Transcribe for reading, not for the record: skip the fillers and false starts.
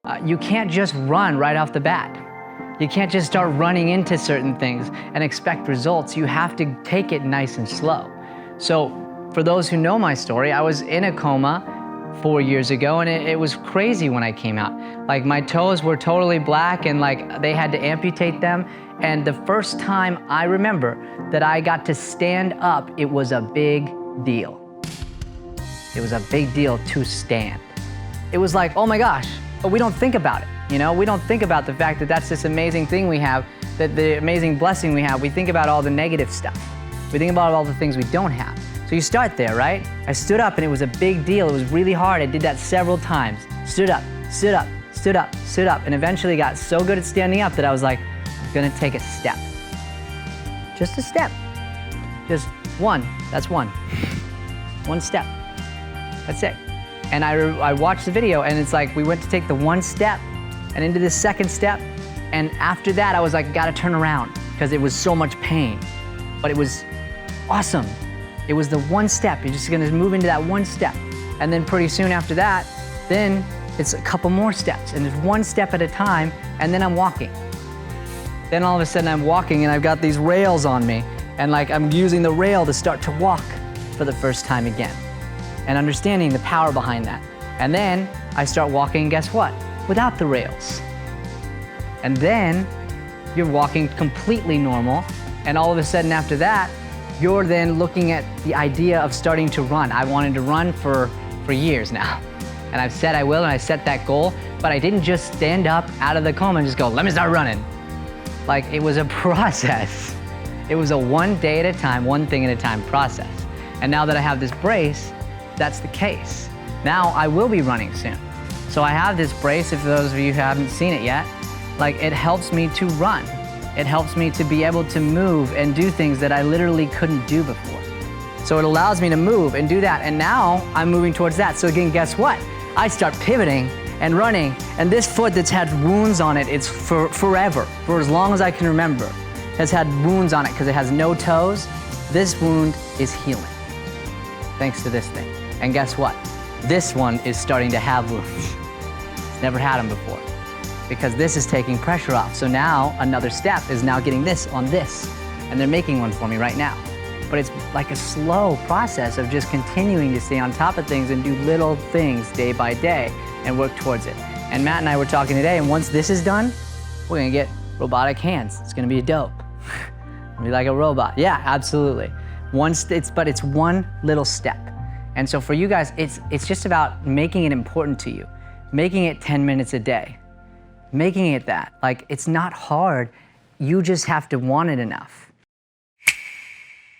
You can't just run right off the bat. You can't just start running into certain things and expect results. You have to take it nice and slow. So for those who know my story, I was in a coma 4 years ago, and it was crazy when I came out. Like, my toes were totally black, and like they had to amputate them. And the first time I remember that I got to stand up, it was a big deal. It was a big deal to stand. It was like, oh my gosh, but we don't think about it. You know, we don't think about the fact that that's this amazing thing we have, that the amazing blessing we have. We think about all the negative stuff. We think about all the things we don't have. So you start there, right? I stood up and it was a big deal. It was really hard. I did that several times. Stood up, stood up, stood up, stood up, and eventually got so good at standing up that I was like, I'm gonna take a step. Just a step. Just one, that's one. One step, that's it. And I watched the video, and it's like we went to take the one step and into the second step, and after that I was like, gotta turn around because it was so much pain. But it was awesome. It was the one step. You're just gonna move into that one step. And then pretty soon after that, then it's a couple more steps, and it's one step at a time, and then I'm walking. Then all of a sudden I'm walking and I've got these rails on me, and like I'm using the rail to start to walk for the first time again, and understanding the power behind that. And then I start walking, guess what? Without the rails. And then you're walking completely normal, and all of a sudden after that, you're then looking at the idea of starting to run. I wanted to run for years now, and I've said I will, and I set that goal, but I didn't just stand up out of the coma and just go, let me start running. Like, it was a process. It was a one day at a time, one thing at a time process. And now that I have this brace, that's the case. Now I will be running soon. So I have this brace, if those of you who haven't seen it yet, like, it helps me to run. It helps me to be able to move and do things that I literally couldn't do before. So it allows me to move and do that, and now I'm moving towards that. So again, guess what? I start pivoting and running, and this foot that's had wounds on it, it's forever, for as long as I can remember, has had wounds on it because it has no toes. This wound is healing, thanks to this thing. And guess what? This one is starting to have wounds. It's never had them before, because this is taking pressure off. So now another step is now getting this on this, and they're making one for me right now. But it's like a slow process of just continuing to stay on top of things and do little things day by day and work towards it. And Matt and I were talking today, and once this is done, we're gonna get robotic hands. It's gonna be dope. Be like a robot. Yeah, absolutely. But it's one little step. And so for you guys, it's just about making it important to you, making it 10 minutes a day, making it that. Like, it's not hard. You just have to want it enough.